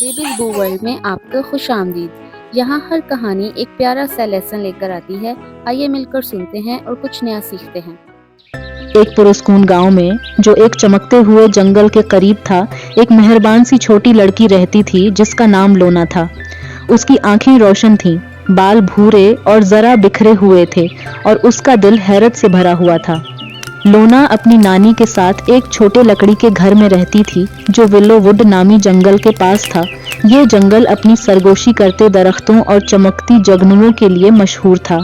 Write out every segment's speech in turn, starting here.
Babies बू world में आपको खुश आमदीद। यहाँ हर कहानी एक प्यारा सा लेसन लेकर आती है। आइए मिलकर सुनते हैं और कुछ नया सीखते हैं। एक पुरस्कून गांव में, जो एक चमकते हुए जंगल के करीब था, एक मेहरबान सी छोटी लड़की रहती थी जिसका नाम लोना था। उसकी आंखें रोशन थीं, बाल भूरे और जरा बिखरे हुए थे और उसका दिल हैरत से भरा हुआ था। लोना अपनी नानी के साथ एक छोटे लकड़ी के घर में रहती थी जो विलो वुड नामी जंगल के पास था। ये जंगल अपनी सरगोशी करते दरख्तों और चमकती जगनुओं के लिए मशहूर था।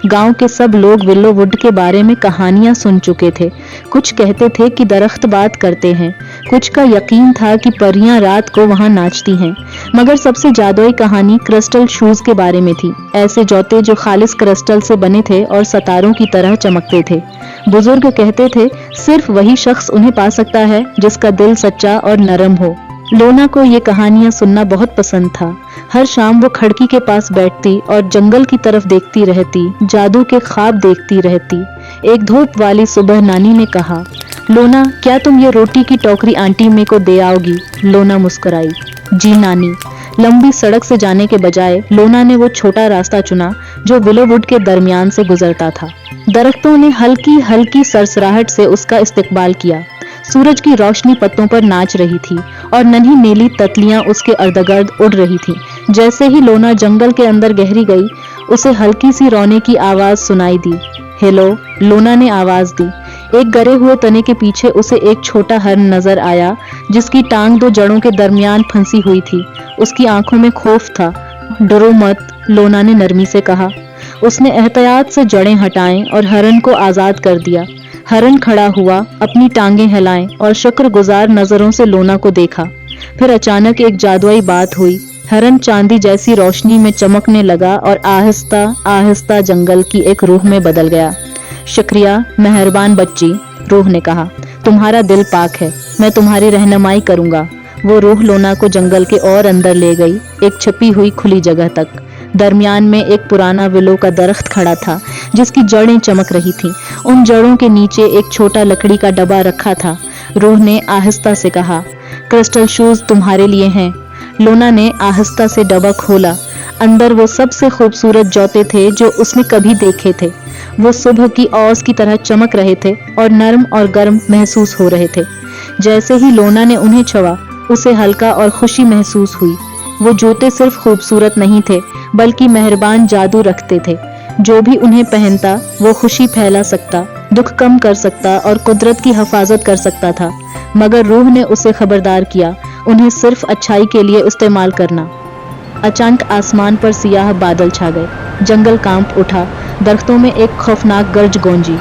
गांव के सब लोग विलो वुड के बारे में कहानियां सुन चुके थे। कुछ कहते थे कि दरख्त बात करते हैं, कुछ का यकीन था कि परियां रात को वहां नाचती हैं, मगर सबसे जादुई कहानी क्रिस्टल शूज के बारे में थी। ऐसे जूते जो खालिस क्रिस्टल से बने थे और सितारों की तरह चमकते थे। बुजुर्ग कहते थे सिर्फ वही शख्स उन्हें पा सकता है जिसका दिल सच्चा और नरम हो। लोना को ये कहानियां सुनना बहुत पसंद था। हर शाम वो खिड़की के पास बैठती और जंगल की तरफ देखती रहती, जादू के ख्वाब देखती रहती। एक धूप वाली सुबह नानी ने कहा, लोना, क्या तुम ये रोटी की टोकरी आंटी में को दे आओगी? लोना मुस्कुराई। जी नानी। लंबी सड़क से जाने के बजाय लोना ने वो छोटा रास्ता चुना जो विलो वुड के दरमियान से गुजरता था। दरख्तों ने हल्की हल्की सरसराहट से उसका इस्तकबाल किया। सूरज की रोशनी पत्तों पर नाच रही थी और नन्ही नीली तितलियां उसके इर्द-गिर्द उड़ रही थीं। जैसे ही लोना जंगल के अंदर गहरी गई, उसे हल्की सी रोने की आवाज सुनाई दी। हेलो, लोना ने आवाज दी। एक गरे हुए तने के पीछे उसे एक छोटा हरन नजर आया जिसकी टांग दो जड़ों के दरमियान फंसी हुई थी। उसकी आंखों में खौफ था। डरो मत, लोना ने नरमी से कहा। उसने एहतियात से जड़ें हटाएं और हरन को आजाद कर दिया। हरन खड़ा हुआ, अपनी टांगें हिलाएं और शुक्रगुजार नजरों से लोना को देखा। फिर अचानक एक जादुई बात हुई। हरन चांदी जैसी रोशनी में चमकने लगा और आहिस्ता आहिस्ता जंगल की एक रूह में बदल गया। शुक्रिया मेहरबान बच्ची, रूह ने कहा। तुम्हारा दिल पाक है, मैं तुम्हारी रहनुमाई करूंगा। वो रूह लोना को जंगल के और अंदर ले गई, एक छिपी हुई खुली जगह तक। दरमियान में एक पुराना विलो का दरख्त खड़ा था जिसकी जड़ें चमक रही थीं। उन जड़ों के नीचे एक छोटा लकड़ी का डब्बा रखा था। रूह ने आहिस्ता से कहा, क्रिस्टल शूज तुम्हारे लिए हैं। लोना ने आहिस्ता से डब्बा खोला। अंदर वो सबसे खूबसूरत जूते थे जो उसने कभी देखे थे। वो सुबह की औस की तरह चमक रहे थे और नरम और गर्म महसूस हो रहे थे। जैसे ही लोना ने उन्हें छुआ, उसे हल्का और खुशी महसूस हुई। वो जूते सिर्फ खूबसूरत नहीं थे, बल्कि मेहरबान जादू रखते थे। जो भी उन्हें पहनता वो खुशी फैला सकता, दुख कम कर सकता और कुदरत की हिफाजत कर सकता था। मगर रूह ने उसे खबरदार किया, उन्हें सिर्फ अच्छाई के लिए इस्तेमाल करना। अचानक आसमान पर सियाह बादल छा गए। जंगल कांप उठा। दरख्तों में एक खौफनाक गर्ज गूंजी।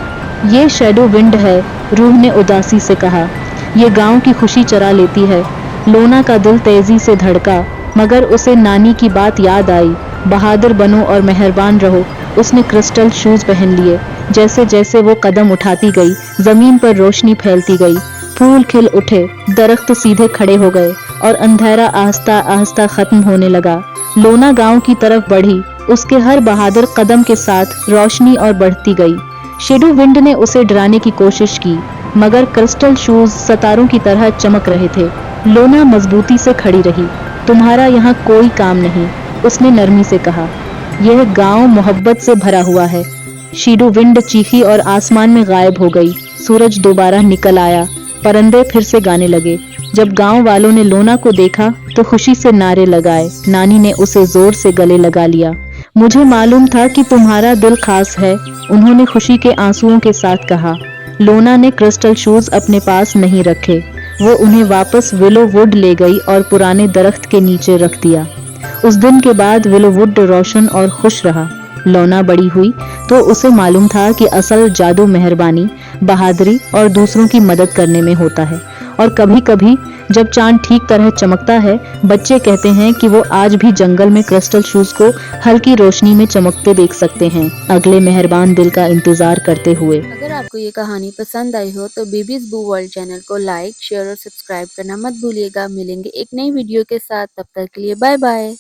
ये शैडो विंड है, रूह ने उदासी से कहा। ये गांव की खुशी चरा लेती है। लोना का दिल तेजी से धड़का, मगर उसे नानी की बात याद आई। बहादुर बनो और मेहरबान रहो। उसने क्रिस्टल शूज पहन लिए। जैसे जैसे वो कदम उठाती गई, जमीन पर रोशनी फैलती गई। फूल खिल उठे, दरख्त सीधे खड़े हो गए और अंधेरा आहिस्ता आहिस्ता खत्म होने लगा। लोना गांव की तरफ बढ़ी। उसके हर बहादुर कदम के साथ रोशनी और बढ़ती गई। शेडो विंड ने उसे डराने की कोशिश की, मगर क्रिस्टल शूज सितारों की तरह चमक रहे थे। लोना मजबूती से खड़ी रही। तुम्हारा यहाँ कोई काम नहीं, उसने नरमी से कहा। यह गांव मोहब्बत से भरा हुआ है। शेडो विंड चीखी और आसमान में गायब हो गई। सूरज दोबारा निकल आया। परिंदे फिर से गाने लगे। जब गांव वालों ने लोना को देखा तो खुशी से नारे लगाए। नानी ने उसे जोर से गले लगा लिया। मुझे मालूम था कि तुम्हारा दिल खास है, उन्होंने खुशी के आंसुओं के साथ कहा। लोना ने क्रिस्टल शूज अपने पास नहीं रखे। वो उन्हें वापस विलो वुड ले गई और पुराने दरख्त के नीचे रख दिया। उस दिन के बाद विलो वुड रोशन और खुश रहा। लोना बड़ी हुई तो उसे मालूम था कि असल जादू मेहरबानी, बहादुरी और दूसरों की मदद करने में होता है। और कभी कभी जब चांद ठीक तरह चमकता है, बच्चे कहते हैं कि वो आज भी जंगल में क्रिस्टल शूज को हल्की रोशनी में चमकते देख सकते हैं, अगले मेहरबान दिल का इंतजार करते हुए। अगर आपको ये कहानी पसंद आई हो तो बेबीज बू वर्ल्ड चैनल को लाइक, शेयर और सब्सक्राइब करना मत भूलिएगा। मिलेंगे एक नई वीडियो के साथ, तब तक के लिए बाय बाय।